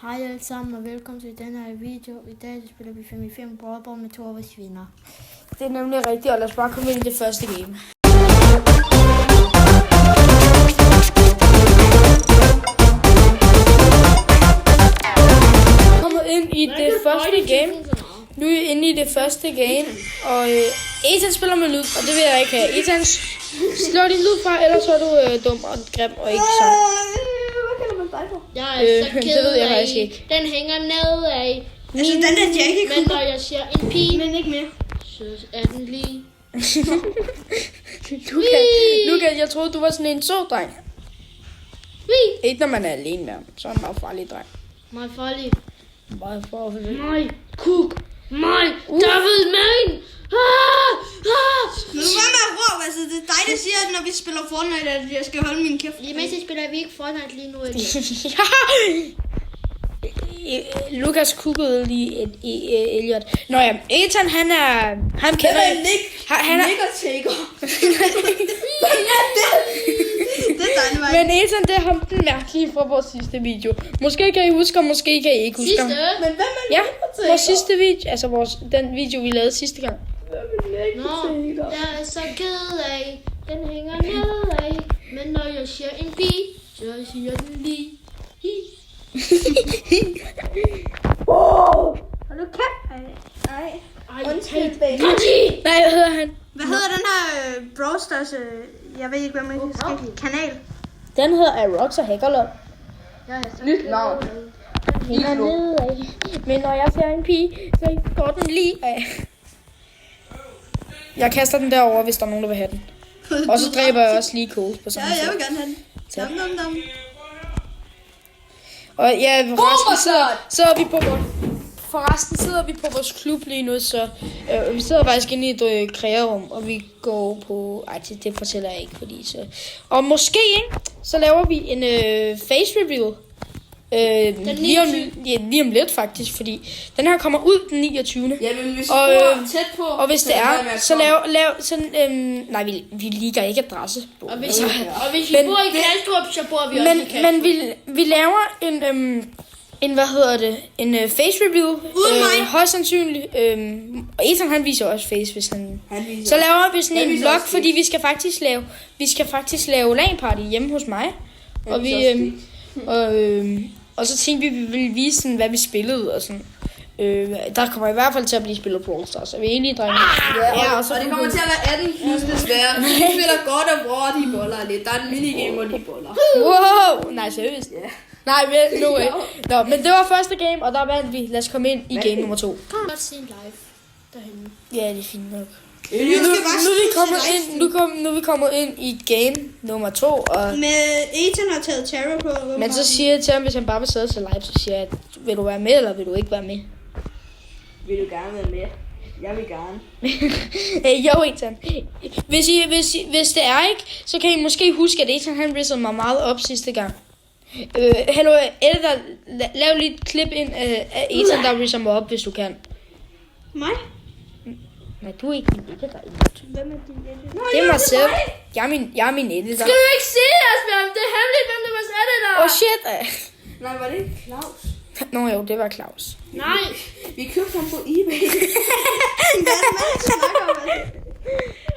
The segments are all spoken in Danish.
Hej alle sammen og velkommen til denne her video. I dag spiller vi 5-5 brawlball med 2 af vores vinder. Det er nemlig rigtigt, og lad os bare komme ind i det første game. Kommet ind i det første game. Nu er vi inde i det første game, og Ethan spiller med lyd, og det vil jeg ikke have. Ethan, slå din lyd fra, ellers så er du dum og grim og ikke så. Jeg er så ked det ved jeg af, faktisk ikke. den hænger nedad. Altså den der Jackie Men når jeg siger en pige, men ikke mere. så er den lige. Lukas, jeg troede, du var sådan en så dreng. Wee! Ikke når man er alene med ham, så er han bare farlig dreng. Meget farlig. Bare for at Mig, Cook, mig, David, man. Men nu var med at råbe, altså det er dig, der siger, at når vi spiller Fortnite, at jeg skal holde min kæft. I mens spiller vi ikke Fortnite lige nu. Lukas kuggede lige Elliot. Nå ja, Ethan han kender Han er Nick-taker. Det er dig, Mike. Men Ethan, det er ham den mærkelige fra vores sidste video. Måske kan I huske, og måske kan I ikke huske ham. Men hvad med Ja, Nick-taker? vores sidste video, altså den video vi lavede sidste gang. Nå, jeg er så ked af, den hænger nedad. Men når jeg siger en pige, så siger den lige. Hold nu kæft. Nej. Undskyld, Ej, baby. Nej, hvad hedder han? Hvad hedder den her Brawl Stars, jeg ved ikke, hvad man skal kanal? Den hedder Arox og Hackerlot. Jeg er så Nyt ked navn. af. Hænger nedad. Men når jeg ser en pige, så går den lige af. Jeg kaster den derover, hvis der er nogen, der vil have den. Og så dræber jeg også lige Coles på Ja, samme jeg tid. vil gerne have den. Dum. Og ja, forresten sidder vi på vores klub lige nu, så vi sidder faktisk inde i et krearum, og vi går på... Ej, det fortæller jeg ikke, fordi så... Og måske, ikke, så laver vi en face reveal. Lige om lidt, faktisk, fordi den her kommer ud den 29. Ja, men hvis Og, tæt på... Og hvis det er, så lav sådan... nej, vi ligger ikke adresse. Og hvis vi bor i Kalstrup, så bor vi også i Kalstrup. Men vi laver en face review. Uden mig. Højst sandsynligt. Og Ethan han viser også face, hvis han viser. så laver vi sådan Han en viser vlog, også fordi vi skal faktisk lave LAN party hjemme hos mig. Og vi og så tænkte vi ville vise sådan, hvad vi spillede og sådan. Der kommer i hvert fald til at blive spillet Brawl Stars. Er vi enige, drenge? Ja, og det kommer til at være 18 plus desværre. Vi spiller godt og bruger de boller lidt. Der er en minigame, hvor de boller. Wow! Nej, seriøst? Ja. Nej, no way. Nå, men det var første game, og der vandt vi. Lad os komme ind i game nummer 2. Kan du godt se en live derhenne? Ja, det er fint nok. Nu Nu er vi kommet ind i game nummer 2, og Med Ethan har taget terror på. men så siger jeg til ham, hvis han bare vil sidde til live, så siger jeg, vil du være med, eller vil du ikke være med? Vil du gerne være med? Jeg vil gerne. Jo, Ethan. Hvis det er ikke, så kan I måske huske, at Ethan han ridsede mig meget op sidste gang. Hello, editor, lav lige et klip ind af Ethan, der ridser mig op, hvis du kan. Mig? Nej, du er ikke min editor. Hvem er din editor? Det er mig selv. Jeg er min editor. Skal du ikke se det, Asbjørn? Det er hemmeligt, hvem det var sat det der. Oh shit. Nej, var det ikke Claus? Nå jo, det var Claus. Nej. Vi købte ham på eBay. Hvad er det, man snakker om?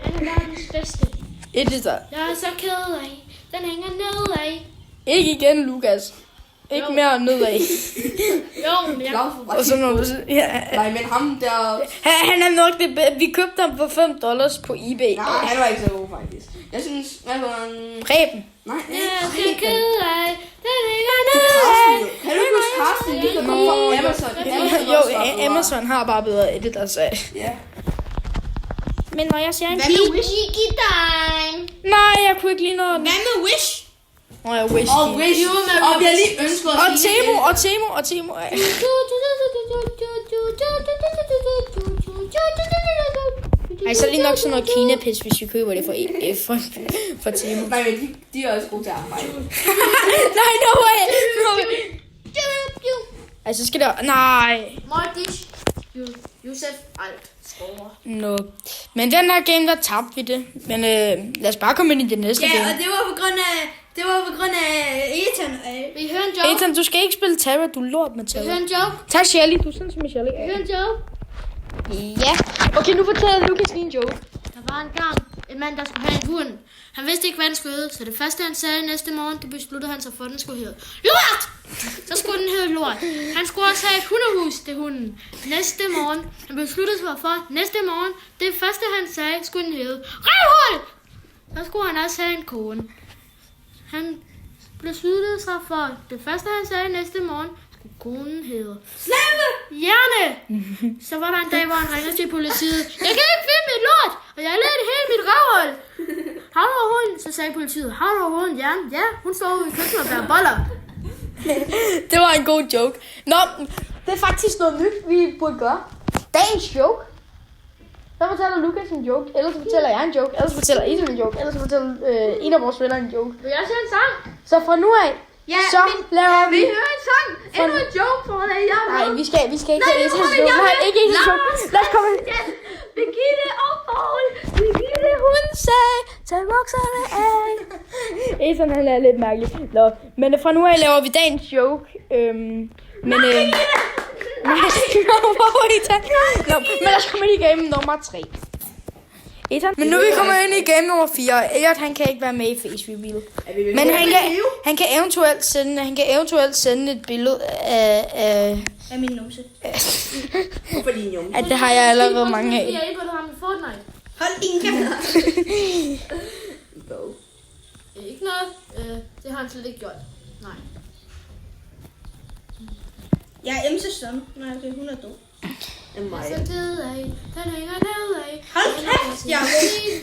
Han er verdens bedste. Editor. Jeg er så ked af. Den hænger nedad. Ikke igen, Lukas. Ikke Jo. mere nedad. Jo, men jeg... Claus var Og så når du... Ja. Nej, men ham der... Han er nok det bedste. Vi købte ham for $5 på eBay. Nej, han var ikke så god, faktisk. Jeg synes, hvad var han... Preben. Nej, Jeg er så ked af. Den hænger det er nedad. Carsten. Kan du ikke huske Carsten? De kan komme fra Amazon. Jo, Amazon har bare bedre editor, så... Ja. Men når jeg ser en Hvad pige... med Wish? Nej, jeg kunne ikke lige nå den. Hvad med Wish? Nå, jeg wish. Og Wish. Og vi har lige ønsket os... Og Temo. Ej, så er det nok sådan noget Kina-pis, hvis vi køber det for Temo. Nej, men de er også gode til at arbejde. Nej, no way. Ej, så skal der... Nej. Mordish. Josef Alt. Scorer. No. Men den her game, der tabte vi det. Men lad os bare komme ind i det næste Ja, game. og det var på grund af Det var på grund af Ethan. Vil I høre en joke? Ethan, du skal ikke spille Terra, du er lort med Vil I Terra. høre en joke? Tak, Shelly. Du er sådan som Shelly. Vil I høre en joke? Ja. Okay, nu fortæller Lukas lige en joke. Der var engang en mand, der skulle have en hund. Han vidste ikke, hvad den skulle hedde, så det første, han sagde næste morgen, det besluttede han sig for, at den skulle hedde Lort! Så skulle den hedde Lort. Han skulle også have et hundehus til hunden. Næste morgen, han besluttede sig for, næste morgen, det første, han sagde, skulle den hedde Røvhul! Så skulle han også have en kone. Han besluttede sig for, det første, han sagde næste morgen, skulle konen hedde Slave! Hjerne! Så var der en dag, hvor han ringede til politiet. Jeg kan ikke finde mit lort, og jeg har ladet hele mit røvhul. Har du overhovedet? Så sagde politiet, har du overhovedet en hjerne? Ja, hun står ude i køkkenet og bærer boller. Det var en god joke. Nå, det er faktisk noget nyt, vi burde gøre. Dagens joke. Så fortæller Lukas en joke, ellers så fortæller jeg en joke, ellers så fortæller Ethan en joke, ellers så fortæller en af vores venner en joke. Vil jeg sige en sang? Så fra nu af, Ja, så laver vi... Vi hører en sang. Endnu en joke for dig. Nej, vi skal ikke have Ethans joke. Nej, ikke Ethans joke. Lad os komme. Birgitte og Paul. Birgitte, Hun sagde, tag bukserne af. Ethan, han er lidt mærkelig. Nå, men fra nu af laver vi dagens joke. Wow, Ethan. Nå, men lad os komme ind i game nummer 3. Ethan. Men nu er vi kommet ind i game nummer 4. Elliot, han kan ikke være med i face reveal. Men han kan eventuelt sende et billede af Af min numse. Hvorfor din junge? at det har jeg allerede mange Jeg af. er inde på det her med Fortnite. Hold din kæft. Ikke noget. Det har han slet ikke gjort. Nej. Jeg er Emses søn. Nej, okay, hun er død. Af mig. Så ked af, den hænger nedad. Hold kæft, jeg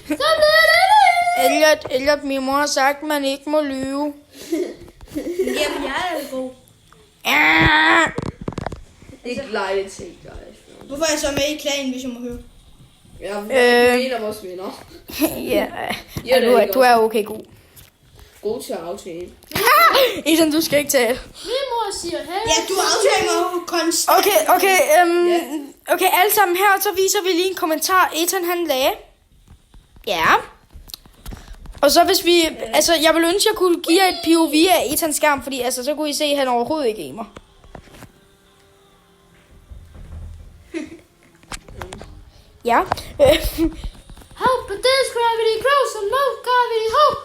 Så bliver det. Elliot, min mor har sagt, at man ikke må lyve. Jamen, jeg er god. Ikke lejligt til, guys. Hvorfor er jeg så med i klagen, hvis jeg må høre? Ja, du er en af vores venner. Ja, du er okay god. God til at aftale. Ethan, du skal ikke tale. Min mor siger, hey. Ja, du aftaler mig konstant. Okay, alle sammen her, så viser vi lige en kommentar, Ethan han lagde. Ja. Og så hvis vi, altså jeg vil ønske, at jeg kunne give jer et POV af Ethans skærm, fordi altså så kunne I se, at han overhovedet ikke gamer. Ja. Help, but this gravity grows some more gravity. Help.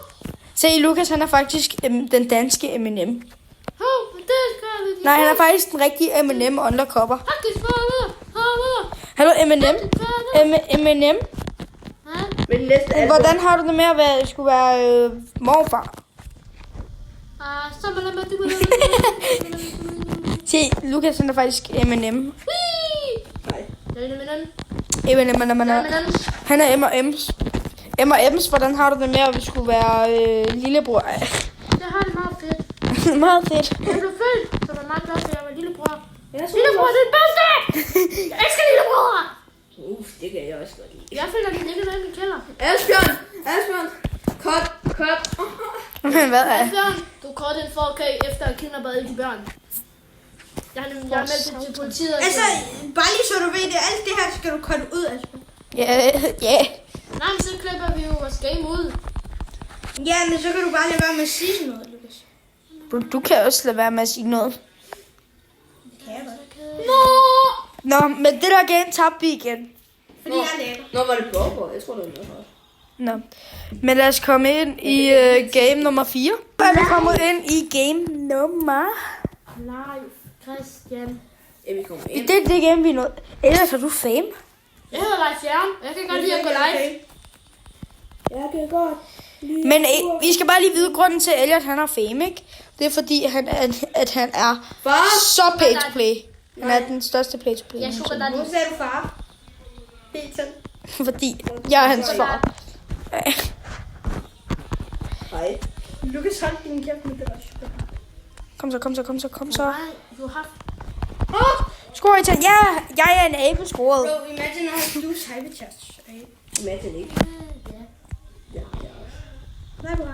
Se, Lukas han er faktisk den danske Eminem. Help, but this gravity. Nej, han er faktisk den rigtige Eminem undercover. Hakkes forud. Hallo Eminem. Eminem. Men næste album. Hvordan har du det med at skulle være morfar? Se, Lukas han er faktisk Eminem. Nej. Han er M&M's. M&M's, hvordan har du det med at skulle være lillebror? Jeg har det meget fedt. Meget fedt. Jeg blev født, så var meget glad for, at jeg var lillebror. Lillebror, det er det bedste! Jeg elsker lillebror! Det kan jeg også godt lide. Jeg føler, at det ligger nede i min kælder. Asbjørn! Cut! Men hvad er? Asbjørn, du kort en 4K efter at kidnappe alle de børn. Jeg har meldt det til politiet. Altså, bare lige så du ved det, alt det her skal du cutte ud, Asbjørn. Ja. Nej, men så klipper vi jo vores game ud. Ja, men så kan du bare lade være med at sige sådan noget, Lukas. Du kan også lade være med at sige noget. Det kan jeg godt. Nå, men det der game tabte vi igen. Fordi jeg er lækker. Nå, var det Bobber? Jeg tror, det var noget. Nå. Men lad os komme ind i game nummer 4. Så er vi kommet ind i game nummer... Live, Christian. Ja, vi kommer ind. Det er det game, vi er nået. Ellers er du fame. Jeg hedder Leif Fjern. Jeg kan godt lide at gå live. Jeg kan godt. Men vi skal bare lige vide grunden til, at Elliot han er fame, ikke? Det er fordi, at han er så pay to play. Han er den største pay to play. Jeg sukker dig Hvor sagde du far? Peter. Fordi jeg er hans far. Hej. Lukas, hold din kæft med det også. Kom så. Nej, du har... Skål, Ethan. Ja, jeg er en abescoret. Bro, imagine at have blue cyberchats. Imagine ikke. Ja. Nej, bra.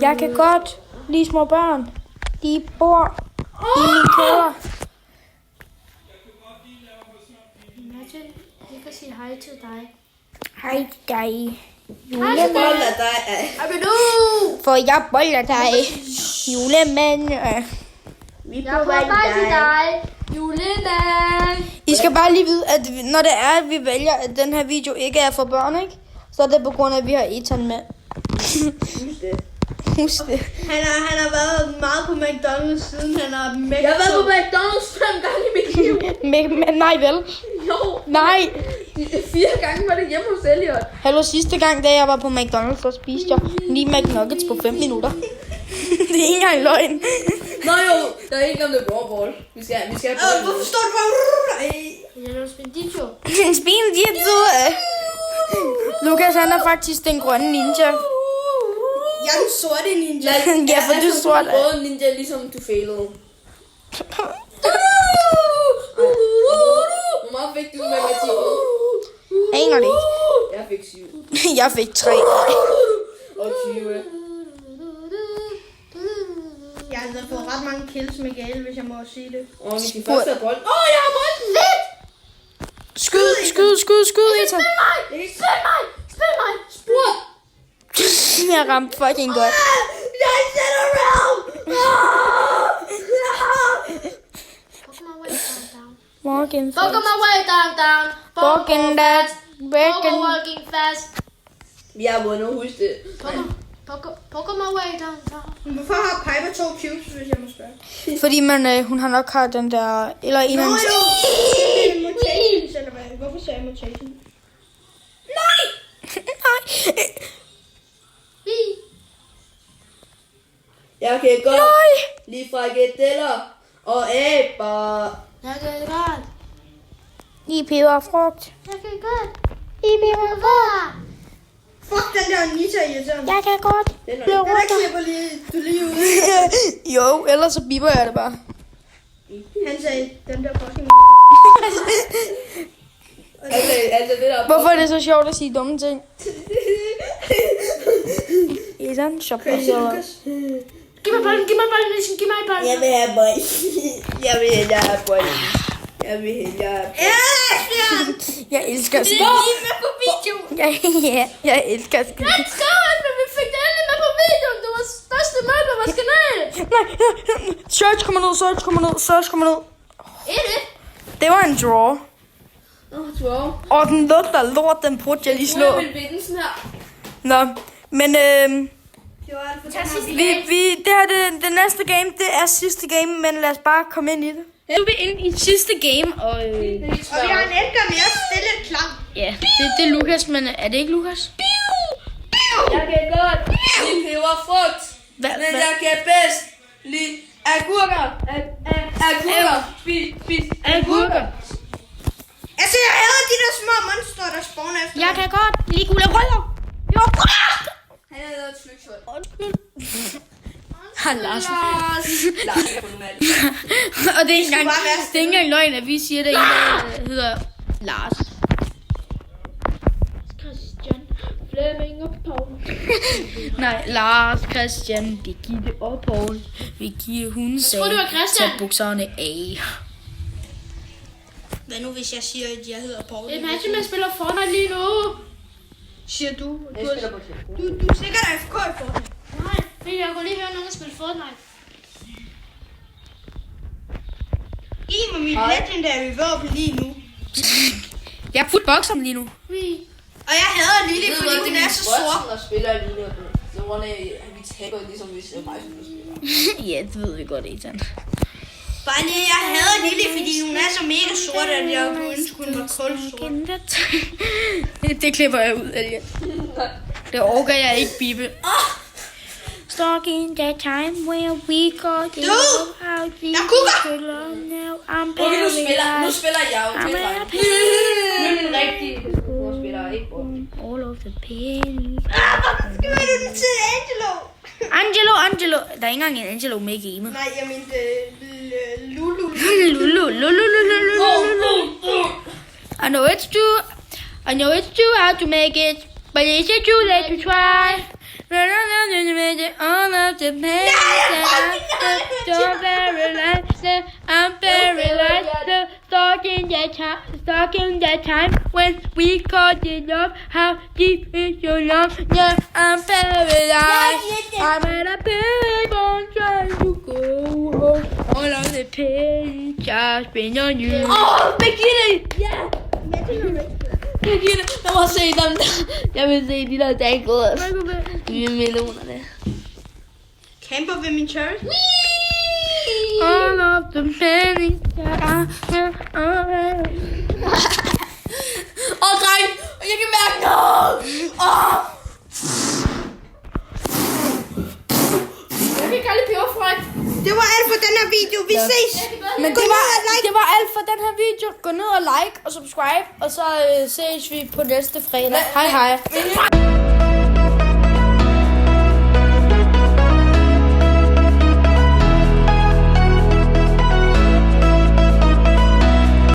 Jeg kan godt lide små børn. De bor i min kælder. Imagine, jeg kan sige hej til dig. Hej, dig. Boller dig. Er du nu? For jeg boller dig, julemand. Jeg er på vej til dig, julemand. I skal bare lige vide, at når det er, at vi vælger, at den her video ikke er for børn, ikke? Så er det på grund af, at vi har Ethan med. Husk det. Han har været meget på McDonald's siden han har Jeg har været på McDonald's 5 gange i mit liv. Men nej vel? Jo. Nej. 4 gange var det hjemme hos Elliot. Hallo, sidste gang, da jeg var på McDonald's, så spiste jeg 9 McNuggets på 5 minutter. Det er ikke engang løgn. Nå jo, der er ikke om det ball. Vi skal have Hvorfor står du bare... Jeg er noget spinditio. Spinditio. Lukas, han er faktisk den grønne ninja. Jeg er den sorte ninja. Ja, for du er sort. røde ninja, ligesom du failede. Hvor meget fik du med matematikken? Aner det ikke. Jeg fik 7. Jeg fik 3. Og 20. Jeg har altså fået ret mange kills med Gale, hvis jeg må sige det. Og vi skal først have bold. Jeg har bolden! Skyd, Ethan. Spil mig! Spurt! Jeg ramte fucking godt. Jeg sit around! Morgan. Pokémon way down. Walking that. Pokémon walking fast. Vi har vundet, husk det. Pokémon way down. Hvorfor har Piper 2 cubes, hvis jeg må spørge? Fordi hun har nok har den der... Eller en af hans... Mutations, eller hvad? Hvorfor sagde jeg mutation? Nej. Jeg kan godt lide frikadeller og aber. Jeg kan godt. I peberfrugt. Jeg kan godt. I peberfrugt. Fuck den der Nita irriterende. Jeg kan godt. Den er Blå Den der klipper du lige ud. Jo, ellers så biber jeg det bare. Han sagde, den der fucking... altså det der. Hvorfor er det så sjovt at sige dumme ting? Ethan, shop Crazy Lucas. Giv mig bolden, Nielsen, giv mig bolden. Jeg vil have bold. Jeg vil hellere have bold. Jeg vil hellere have bold. Jeg elsker skid. med på video. Jeg elsker skid. Let's go, men vi fik det endelig med på videoen. Det var største mål på vores kanal. Nej. Search kommer ned. 1-1. Det var en draw. Wow. Og den lugter lort, den burde jeg lige slå. Jeg vil vinde sådan her. Nå, men Det var alt for den det her det næste game, det er sidste game, men lad os bare komme ind i det. Nu er vi inde i sidste game, og Og vi har en Edgar mere stille klam. ja, det er Lukas, men er det ikke Lukas? Jeg kan godt lide peberfrugt. Hvad? Men jeg kan bedst lide agurker. Agurker. Spis agurker. Altså, jeg hader de der små monstre, der spawner efter. Jeg kan godt lide gulerødder. Han har lavet et slugshot. Han Lars. Lars er på normalt. Og det er ikke engang løgn, at vi siger, at en hedder Lars. Christian, Flemming og Paul. Nej, Lars, Christian, Birgitte og Paul. Hun sagde, troede, det var Christian. tag bukserne af. Hvad nu, hvis jeg siger, at jeg hedder Paul? Imagine, man spiller Fortnite lige nu. Siger du? Jeg spiller på telefon. Du er sikkert AFK i Fortnite. Nej, men jeg kunne lige høre nogen spille Fortnite. Giv mig mit legendary våben lige nu. Jeg er fuldt bokser lige nu. Og jeg hader Lille, fordi hun er så sort. Der spiller lige nu. Så rundt af, at vi taber ligesom hvis det er mig, som spiller. Ja, det ved vi godt, Ethan. Bare lige, jeg hader Lille, fordi hun er så mega sort, at jeg kunne ønske, hun var kulsort. Det klipper jeg ud, Elliot. Det orker jeg ikke, Bibe. Stuck in that time where we got you how deep now I'm Okay, nu spiller jeg jo til dig. Nu er den rigtige. Nu spiller jeg ikke på. All of the pain. Hvorfor skriver du den til Angelo? Angelo. Der er ikke engang en Angelo med i gamet. Nej, jeg mente Lulu. I know it's too hard to make it, but it's too late to try. All of the pain I'm paralyzed. Stuck in that time when we caught it up. How deep is your love? penny, just spin on you. Birgitte! Ja! Birgitte, jeg må se dem der. Jeg vil se de der dangles. De er melonerne. Camper ved min church. All of the penny. Dreng! Jeg kan mærke noget! Jeg fik aldrig peberfrygt. Det var alt for den her video. Vi ses. Men det var alt for den her video. Gå ned og like og subscribe. Og så ses vi på næste fredag. Hej hej.